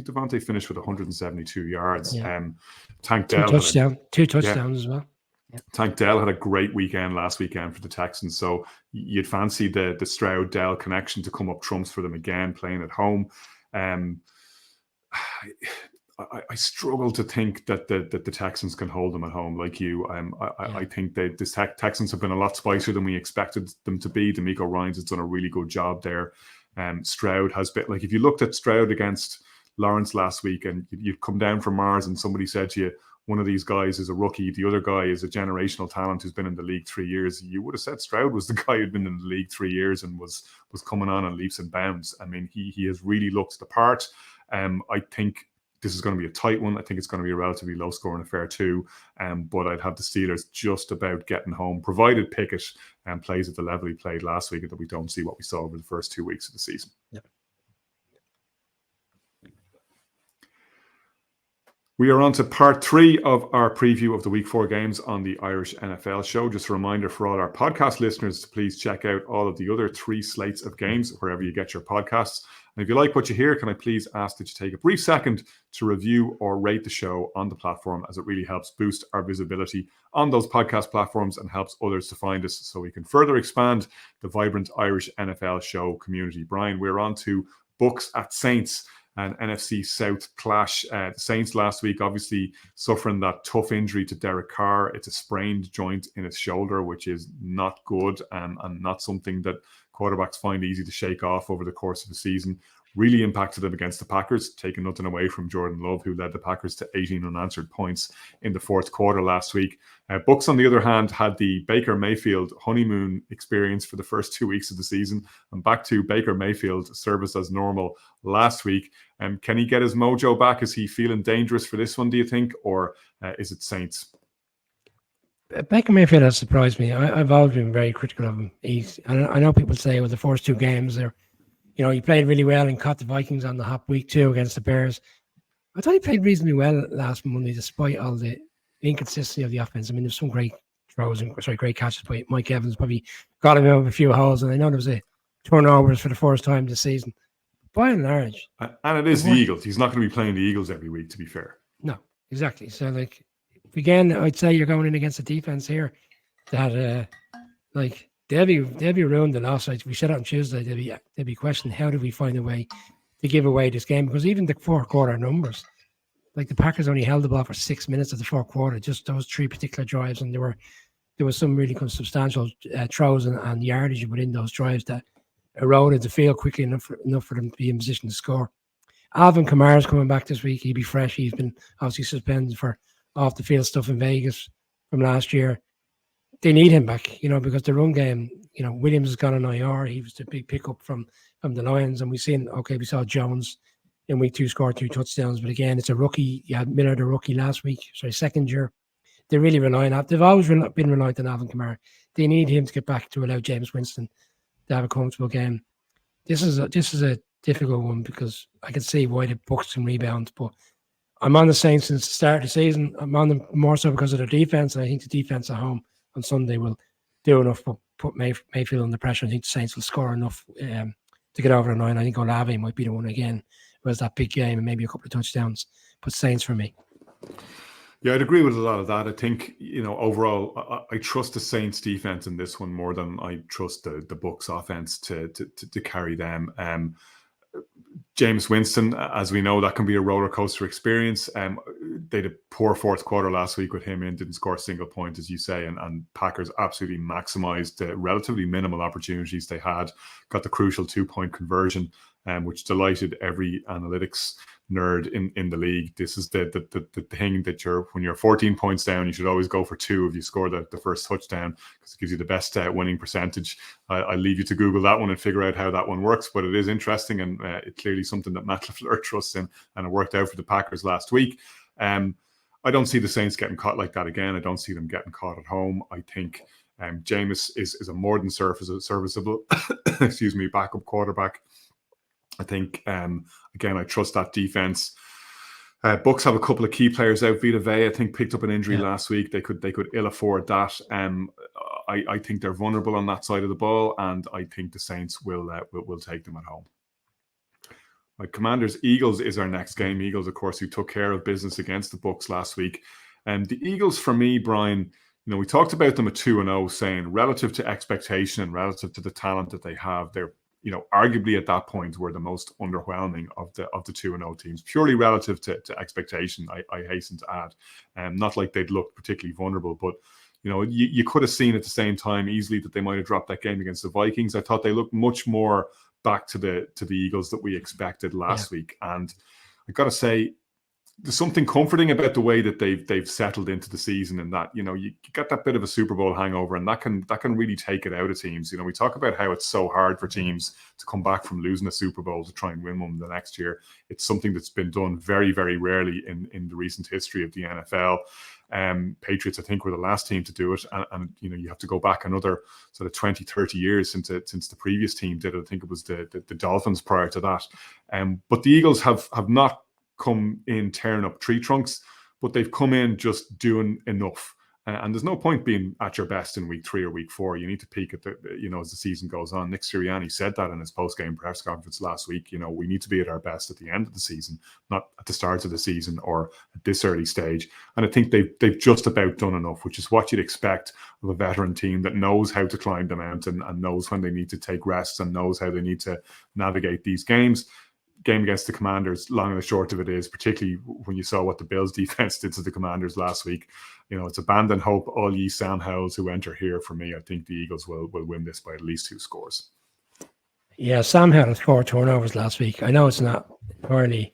think Devontae finished with 172 yards. Yeah. Tank Two Dell touchdowns as well. Yeah. Tank Dell had a great weekend last weekend for the Texans, so you'd fancy the Stroud Dell connection to come up trumps for them again, playing at home. I struggle to think that the Texans can hold them at home like you. I think the Texans have been a lot spicier than we expected them to be. D'Amico Ryans has done a really good job there. Stroud has been, like, if you looked at Stroud against Lawrence last week and you'd come down from Mars and somebody said to you, one of these guys is a rookie, the other guy is a generational talent who's been in the league 3 years, you would have said Stroud was the guy who'd been in the league 3 years and was coming on leaps and bounds. I mean, he has really looked the part. I think this is going to be a tight one. I think it's going to be a relatively low-scoring affair too. But I'd have the Steelers just about getting home, provided Pickett plays at the level he played last week, and that we don't see what we saw over the first 2 weeks of the season. Yeah. We are on to part 3 of our preview of the Week 4 games on the Irish NFL Show. Just a reminder for all our podcast listeners to please check out all of the other 3 slates of games wherever you get your podcasts. And if you like what you hear, can I please ask that you take a brief second to review or rate the show on the platform, as it really helps boost our visibility on those podcast platforms and helps others to find us so we can further expand the vibrant Irish NFL Show community. Brian, we're on to Bucs at Saints, an NFC South clash. The Saints last week obviously suffering that tough injury to Derek Carr. It's a sprained joint in his shoulder, which is not good and not something that quarterbacks find easy to shake off over the course of the season. Really impacted them against the Packers, taking nothing away from Jordan Love, who led the Packers to 18 unanswered points in the fourth quarter last week. Bucs, on the other hand, had the Baker Mayfield honeymoon experience for the first 2 weeks of the season, and back to Baker Mayfield service as normal last week. Can he get his mojo back? Is he feeling dangerous for this one, do you think, or is it Saints? Baker Mayfield has surprised me. I've always been very critical of him. I know people say with the first 2 games he played really well and caught the Vikings on the hop week 2 against the Bears. I thought he played reasonably well last Monday, despite all the inconsistency of the offense. I mean, there's some great throws and great catches by Mike Evans. Probably got him out of a few holes, and I know there was a turnovers for the first time this season. By and large, and it is the Eagles. He's not going to be playing the Eagles every week, to be fair. No, exactly. So, again, I'd say you're going in against a defense here that, they'll be ruined the last night. We said it on Tuesday. They'll be questioning how do we find a way to give away this game, because even the fourth quarter numbers, like the Packers only held the ball for 6 minutes of the fourth quarter, just those 3 particular drives, and there was some really substantial throws and yardage within those drives that eroded the field quickly enough for them to be in position to score. Alvin Kamara's coming back this week. He'll be fresh. He's been obviously suspended for off the field stuff in Vegas from last year. They need him back, because the run game, Williams has gone on IR. He was the big pickup from the Lions, and we saw Jones in week 2 score 2 touchdowns, but again, it's a rookie. You had Miller, the rookie last week, second year. They're really relying on. They've always been reliant on Alvin Kamara. They need him to get back to allow James Winston to have a comfortable game. This is a difficult one, because I can see why the Bucs can rebound, but I'm on the Saints since the start of the season. I'm on them more so because of their defense, and I think the defense at home on Sunday will do enough to put Mayfield under pressure. I think the Saints will score enough to get over the 9. I think Olave might be the one again. It was that big game and maybe a couple of touchdowns. But Saints for me. Yeah, I'd agree with a lot of that. I think, overall, I trust the Saints defense in this one more than I trust the Bucs offense to carry them. James Winston, as we know, that can be a roller coaster experience. They had a poor fourth quarter last week with him in, didn't score a single point, as you say, and Packers absolutely maximized the relatively minimal opportunities they had, got the crucial 2-point conversion, which delighted every analytics nerd in the league. This is the thing that when you're 14 points down, you should always go for 2 if you score the first touchdown, because it gives you the best winning percentage. I'll leave you to Google that one and figure out how that one works, but it is interesting, and it's clearly something that Matt LaFleur trusts in, and it worked out for the Packers last week. I don't see the Saints getting caught like that again. I don't see them getting caught at home. I think Jameis is a more than serviceable backup quarterback. I think, again, I trust that defense. Bucs have a couple of key players out. Vita Vea, I think, picked up an injury last week. They could ill afford that. I think they're vulnerable on that side of the ball, and I think the Saints will take them at home. Like Commanders, Eagles is our next game. Eagles, of course, who took care of business against the Bucs last week. And the Eagles, for me, Brian, we talked about them at 2-0, saying relative to expectation and relative to the talent that they have, they're arguably at that point were the most underwhelming of the 2-0 teams, purely relative to expectation. I hasten to add, not like they'd looked particularly vulnerable, but you could have seen at the same time easily that they might have dropped that game against the Vikings. I thought they looked much more back to the Eagles that we expected last week, and I got to say, there's something comforting about the way that they've settled into the season, and that you get that bit of a Super Bowl hangover, and that can really take it out of teams. We talk about how it's so hard for teams to come back from losing a Super Bowl to try and win one the next year. It's something that's been done very, very rarely in the recent history of the NFL. Patriots, I think, were the last team to do it, and you have to go back another sort of 20, 30 years since the previous team did it. I think it was the Dolphins prior to that. But the Eagles have not come in tearing up tree trunks, but they've come in just doing enough. And there's no point being at your best in week 3 or week 4. You need to peak at as the season goes on. Nick Sirianni said that in his post-game press conference last week. We need to be at our best at the end of the season, not at the start of the season or at this early stage. And I think they've just about done enough, which is what you'd expect of a veteran team that knows how to climb the mountain and knows when they need to take rests and knows how they need to navigate these games. Game against the Commanders, long and the short of it is, particularly when you saw what the Bills defense did to the Commanders last week, it's abandon hope, all ye Sam Howells who enter here. For me, I think the Eagles will win this by at least 2 scores. Yeah, Sam had 4 turnovers last week. I know it's not entirely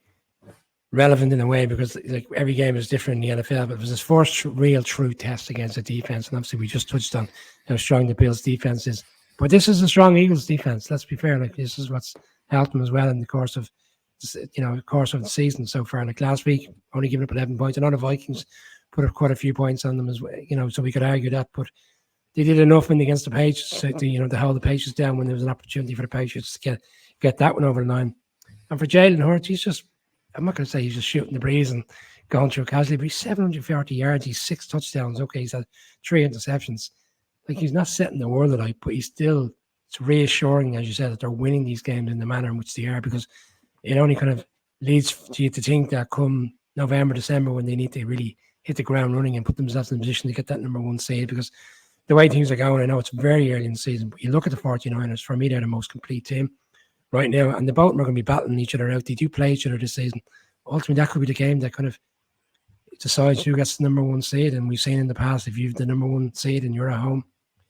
relevant in a way because every game is different in the NFL, but it was his first real true test against the defense. And obviously we just touched on how strong the Bills defense is. But this is a strong Eagles defense. Let's be fair. This is what's helped them as well in the course of the season so far. Like last week, only giving up 11 points. I know the Vikings put up quite a few points on them as well. So we could argue that, but they did enough against the Patriots to hold the Patriots down when there was an opportunity for the Patriots to get that one over the line. And for Jalen Hurts, I'm not going to say he's just shooting the breeze and going through casually, but he's 740 yards, he's 6 touchdowns. Okay, he's had 3 interceptions. He's not setting the world alight, but he's still. It's reassuring, as you said, that they're winning these games in the manner in which they are, because it only kind of leads you to think that come November, December, when they need to really hit the ground running and put themselves in a position to get that number 1 seed, because the way things are going, I know it's very early in the season, but you look at the 49ers, for me, they're the most complete team right now, and the both of them are going to be battling each other out. They do play each other this season. Ultimately, that could be the game that kind of decides who gets the number 1 seed, and we've seen in the past, if you've the number 1 seed and you're at home,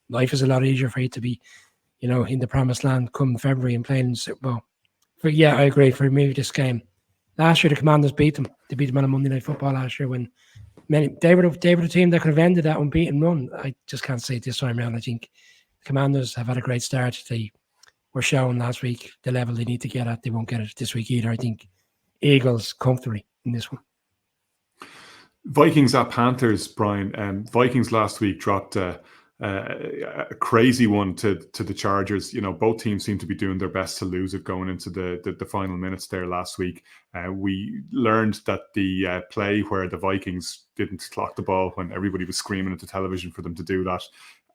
life is a lot easier for you to be in the promised land come February and playing in the Super Bowl. But yeah, I agree. For me, this game, last year the Commanders beat them. They beat them on a Monday Night Football last year when they were the team that could have ended that unbeaten run. I just can't say it this time around. I think the Commanders have had a great start. They were showing last week the level they need to get at. They won't get it this week either. I think Eagles comfortably in this one. Vikings at Panthers, Brian. Vikings last week dropped a crazy one to the Chargers. Both teams seem to be doing their best to lose it going into the final minutes there last week. We learned that the play where the Vikings didn't clock the ball when everybody was screaming at the television for them to do that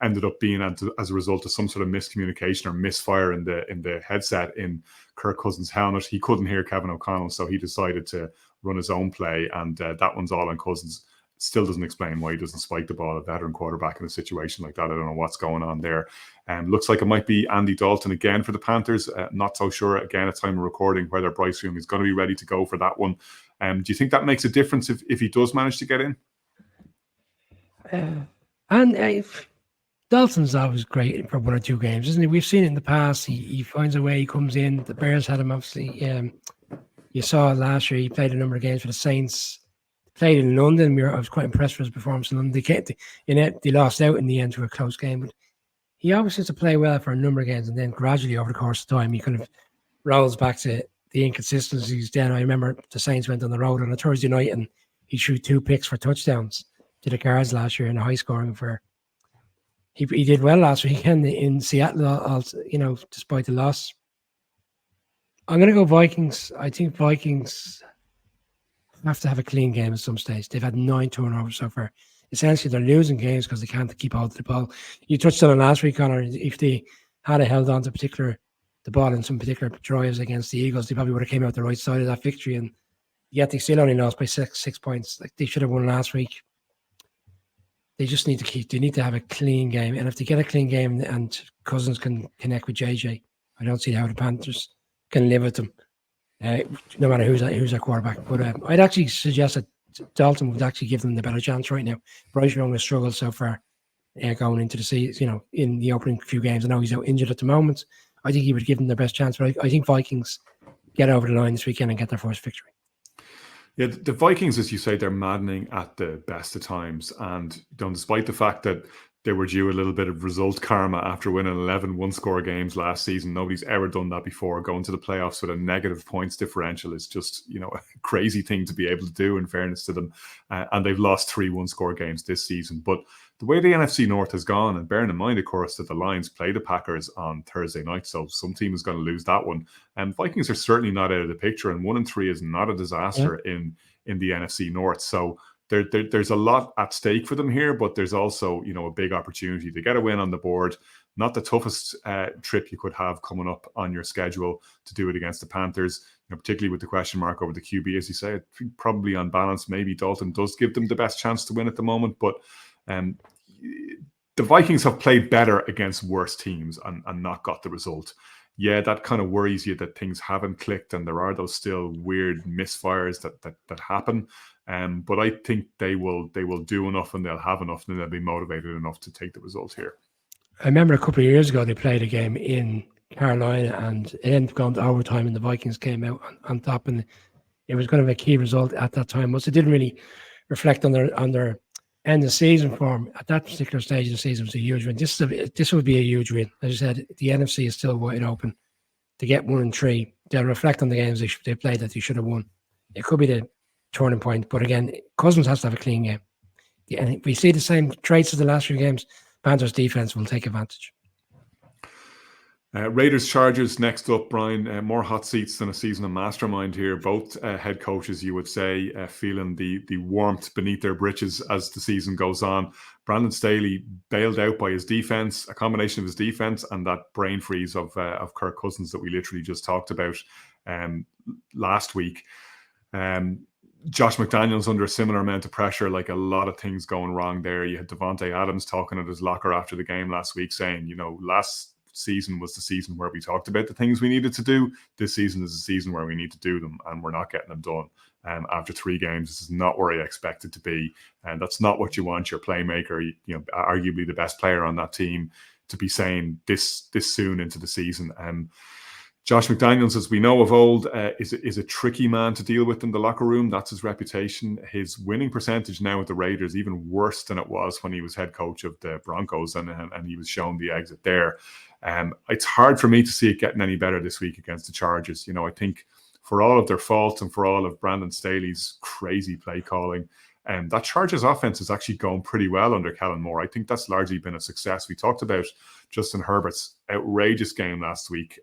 ended up being as a result of some sort of miscommunication or misfire in the headset in Kirk Cousins' helmet. He couldn't hear Kevin O'Connell, so he decided to run his own play, and that one's all on Cousins. Still doesn't explain why he doesn't spike the ball, a veteran quarterback in a situation like that. I don't know what's going on there. Looks like it might be Andy Dalton again for the Panthers. Not so sure, again, at time of recording, whether Bryce Young is going to be ready to go for that one. Do you think that makes a difference if he does manage to get in? Dalton's always great for 1 or 2 games, isn't he? We've seen it in the past. He finds a way, he comes in. The Bears had him, obviously. You saw last year, he played a number of games for the Saints. Played in London. I was quite impressed with his performance in London. They lost out in the end to a close game, but he always seems to play well for a number of games, and then gradually over the course of time, he kind of rolls back to the inconsistencies. Then I remember the Saints went on the road on a Thursday night, and he threw 2 picks for touchdowns to the Cards last year in a high scoring affair. He did well last weekend in Seattle, despite the loss. I'm going to go Vikings. I think Vikings have to have a clean game at some stage. They've had 9 turnovers so far. Essentially, they're losing games because they can't keep hold of the ball. You touched on it last week, Connor. If they had held on to the the ball in some particular drives against the Eagles, they probably would have came out the right side of that victory. And yet they still only lost by six points. Like, they should have won last week. They just need to have a clean game. And if they get a clean game and Cousins can connect with JJ, I don't see how the Panthers can live with them, no matter who's their quarterback. But I'd actually suggest that Dalton would actually give them the better chance right now. Bryce Young has struggled so far going into the season, in the opening few games. I know he's out injured at the moment. I think he would give them their best chance. But I think Vikings get over the line this weekend and get their first victory. Yeah, the Vikings, as you say, they're maddening at the best of times. And despite the fact that they were due a little bit of result karma after winning 11 one-score games last season, nobody's ever done that before. Going to the playoffs with a negative points differential is just, a crazy thing to be able to do, in fairness to them. And they've lost 3 one-score games this season. But the way the NFC North has gone, and bearing in mind, of course, that the Lions play the Packers on Thursday night, so some team is going to lose that one. And Vikings are certainly not out of the picture, and 1-3 is not a disaster in the NFC North. So there's a lot at stake for them here, but there's also, a big opportunity to get a win on the board. Not the toughest trip you could have coming up on your schedule to do it against the Panthers, particularly with the question mark over the QB, as you say. I think probably on balance, maybe Dalton does give them the best chance to win at the moment, but the Vikings have played better against worse teams and not got the result. Yeah, that kind of worries you that things haven't clicked and there are those still weird misfires that happen. But I think they will do enough and they'll have enough and they'll be motivated enough to take the result here. I remember a couple of years ago they played a game in Carolina and it ended up going to overtime and the Vikings came out on top, and it was kind of a key result at that time. But it didn't really reflect on their end of season form. At that particular stage of the season was a huge win. This would be a huge win. As I said, the NFC is still wide open. To get 1-3, they'll reflect on the games they played that they should have won. It could be the turning point, but again, Cousins has to have a clean game. And if we see the same traits as the last few games, Panthers defense will take advantage. Raiders Chargers next up, Brian. More hot seats than a season of mastermind here. Both head coaches, you would say, feeling the warmth beneath their britches as the season goes on. Brandon Staley bailed out by his defense, a combination of his defense and that brain freeze of Kirk Cousins that we literally just talked about last week. Josh McDaniels under a similar amount of pressure, like a lot of things going wrong there. You had Devontae Adams talking at his locker after the game last week saying, last season was the season where we talked about the things we needed to do. This season is the season where we need to do them, and we're not getting them done. After 3 games, this is not where I expected to be, and that's not what you want your playmaker, arguably the best player on that team, to be saying this soon into the season. Josh McDaniels, as we know of old, is a tricky man to deal with in the locker room. That's his reputation. His winning percentage now with the Raiders even worse than it was when he was head coach of the Broncos, and he was shown the exit there. It's hard for me to see it getting any better this week against the Chargers. I think for all of their faults and for all of Brandon Staley's crazy play calling, that Chargers offense is actually going pretty well under Kellen Moore. I think that's largely been a success. We talked about Justin Herbert's outrageous game last week.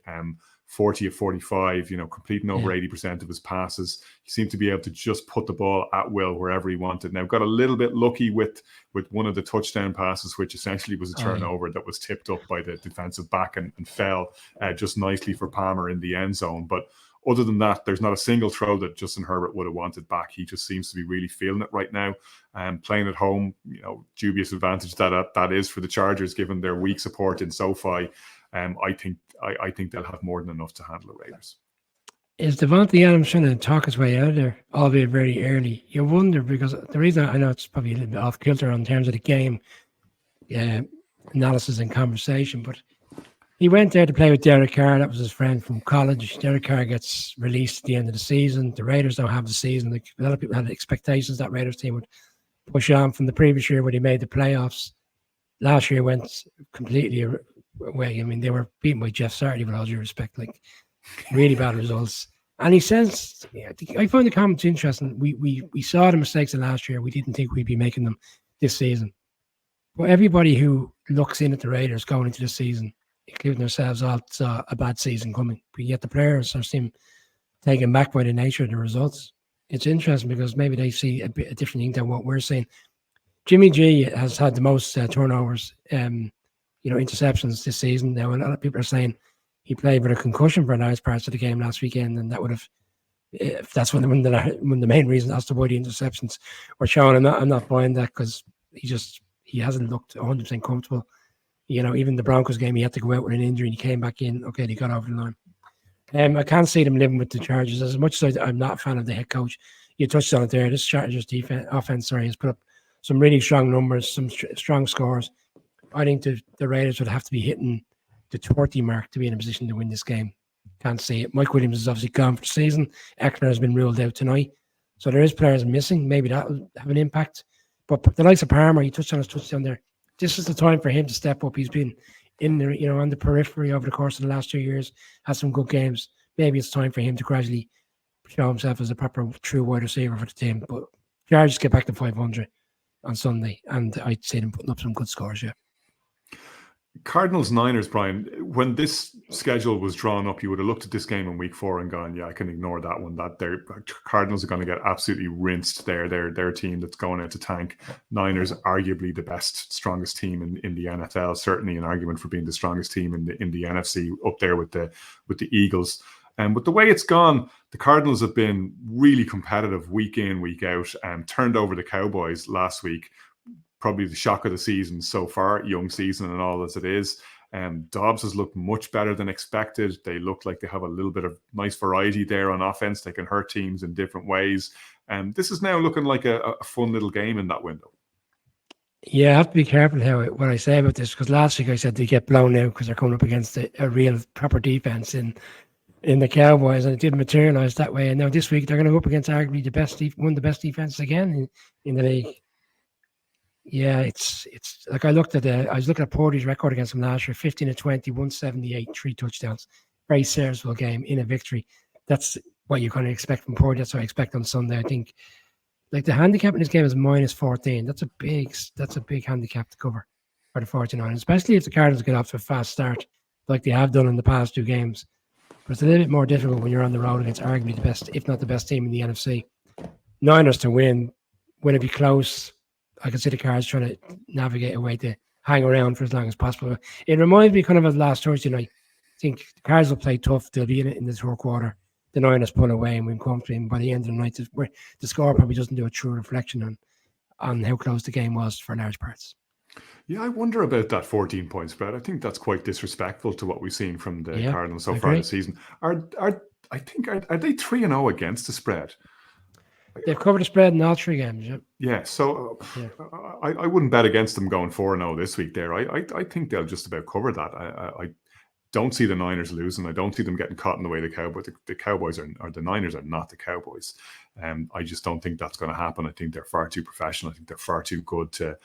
40 of 45, completing over 80% of his passes. He seemed to be able to just put the ball at will wherever he wanted. Now, got a little bit lucky with one of the touchdown passes, which essentially was a turnover that was tipped up by the defensive back and fell just nicely for Palmer in the end zone. But other than that, there's not a single throw that Justin Herbert would have wanted back. He just seems to be really feeling it right now. Playing at home, dubious advantage that is for the Chargers, given their weak support in SoFi. I think they'll have more than enough to handle the Raiders. Is Devontae Adams trying to talk his way out of there, albeit very early? You wonder, because the reason I know it's probably a little bit off kilter in terms of the game analysis and conversation, but he went there to play with Derek Carr. That was his friend from college. Derek Carr gets released at the end of the season. The Raiders don't have the season. A lot of people had expectations that Raiders team would push on from the previous year when he made the playoffs. Last year went completely away. I mean, they were beaten by Jeff Saturday, with all due respect, like really bad results. And he says, I find the comments interesting. We saw the mistakes of last year. We didn't think we'd be making them this season. But everybody who looks in at the Raiders going into the season, including themselves, all saw a bad season coming. But yet the players seem taken back by the nature of the results. It's interesting because maybe they see a different thing than what we're seeing. Jimmy G has had the most turnovers, interceptions this season. Now, a lot of people are saying he played with a concussion for large parts of the game last weekend, and that would have. If that's one of the main reasons as to why the interceptions were shown. I'm not buying that because he hasn't looked 100% comfortable. Even the Broncos game, he had to go out with an injury and he came back in. Okay, he got over the line. I can't see them living with the Chargers as much as I'm not a fan of the head coach. You touched on it there. This Chargers offense, has put up some really strong numbers, some strong scores. I think the Raiders would have to be hitting the 30 mark to be in a position to win this game. Can't see it. Mike Williams is obviously gone for the season. Eckler has been ruled out tonight. So there is players missing. Maybe that will have an impact. But the likes of Palmer, you touched on his touchdown there. This is the time for him to step up. He's been in the, on the periphery over the course of the last 2 years, has some good games. Maybe it's time for him to gradually show himself as a proper true wide receiver for the team. But Chargers get back to 500 on Sunday, and I'd see them putting up some good scores, yeah. Cardinals Niners, Brian, when this schedule was drawn up, you would have looked at this game in week 4 and gone, yeah, I can ignore that one. That their Cardinals are going to get absolutely rinsed there. Their team that's going out to tank. Niners, arguably the best, strongest team in the NFL, certainly an argument for being the strongest team in the NFC, up there with the Eagles. But the way it's gone, the Cardinals have been really competitive week in, week out, and turned over the Cowboys last week. Probably the shock of the season so far, young season and all as it is. Dobbs has looked much better than expected. They look like they have a little bit of nice variety there on offense. They can hurt teams in different ways. This is now looking like a fun little game in that window. Yeah, I have to be careful what I say about this, because last week I said they get blown out because they're coming up against a real proper defense in the Cowboys, and it didn't materialize that way. And now this week they're going to go up against arguably one of the best defenses again in the league. Yeah, it's like I was looking at Purdy's record against them last year, 15-20, 178, 3 touchdowns. Very serviceable game in a victory. That's what you're going to expect from Purdy. That's what I expect on Sunday. I think like the handicap in this game is -14. That's a big handicap to cover for the 49ers, especially if the Cardinals get off to a fast start like they have done in the past 2 games. But it's a little bit more difficult when you're on the road against arguably the best, if not the best team in the NFC. Niners to win. Will it be close? I can see the Cards trying to navigate a way to hang around for as long as possible. It reminds me kind of last Thursday night. I think the Cards will play tough. They'll be in the third quarter. The Niners pull away and we'll come to him by the end of the night. Where the score probably doesn't do a true reflection on how close the game was for large parts. Yeah, I wonder about that 14-point spread. I think that's quite disrespectful to what we've seen from the Cardinals so far this season. Are they 3-0 against the spread? They've covered the spread in all 3 games. Yeah, so I wouldn't bet against them going 4-0 this week there. I think they'll just about cover that. I don't see the Niners losing. I don't see them getting caught in the way the Cowboys. The Cowboys or the Niners are not the Cowboys. I just don't think that's going to happen. I think they're far too professional. I think they're far too good to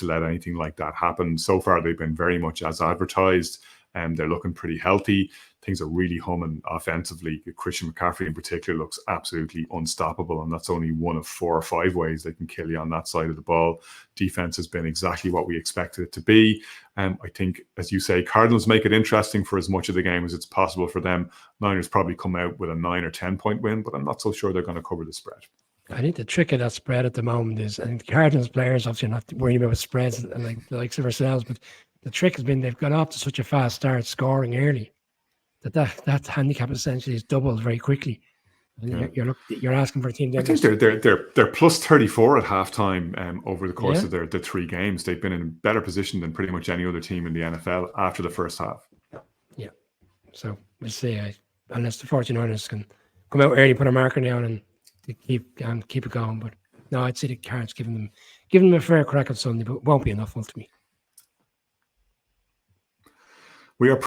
let anything like that happen. So far, they've been very much as advertised. They're looking pretty healthy. Things are really humming offensively. Christian McCaffrey in particular looks absolutely unstoppable, and that's only one of 4 or 5 ways they can kill you on that side of the ball. Defense has been exactly what we expected it to be. I think, as you say, Cardinals make it interesting for as much of the game as it's possible for them. Niners probably come out with a 9 or 10-point win, but I'm not so sure they're going to cover the spread. I think the trick of that spread at the moment is, I think the Cardinals players obviously are not worrying about spreads like the likes of ourselves, but the trick has been they've got off to such a fast start scoring early that handicap essentially is doubled very quickly. Yeah. You're asking for a team. I think they're plus 34 at halftime over the course of the 3 games. They've been in a better position than pretty much any other team in the NFL after the first half. Yeah, so we'll see. Unless the 49ers can come out early, put a marker down, and keep it going. But no, I'd say the Cards giving them a fair crack on Sunday, but it won't be enough ultimately. We are